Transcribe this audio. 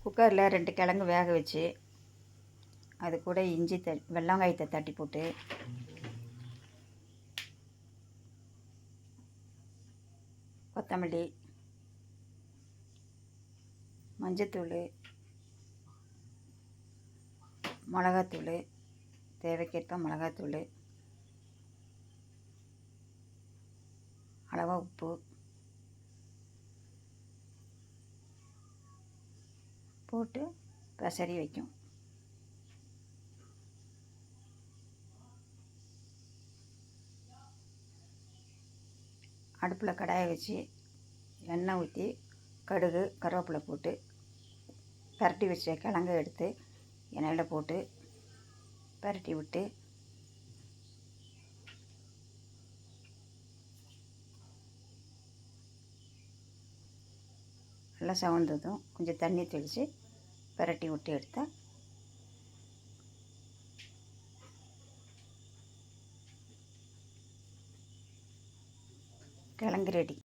குக்கரில் 2 கிழங்கு வேக வச்சு அது கூட இஞ்சி வெங்காயத்தை தட்டி போட்டு கொத்தமல்லி, மஞ்சத்தூள், மிளகாத்தூள், தேவைக்கேற்ப மிளகாத்தூள், அளவாக உப்பு போட்டு பெசரி வைக்கும். அடுப்பில் கடாயை வச்சு எண்ணெய் ஊற்றி கடுகு கருவேப்பிலை போட்டு பரட்டி வச்ச கிழங்க எடுத்து எண்ணெயில் போட்டு பரட்டி விட்டு நல்லா சவந்ததும் கொஞ்சம் தண்ணி தெளித்து பரட்டி விட்டு எடுத்தால் கிழங்கு ரெடி.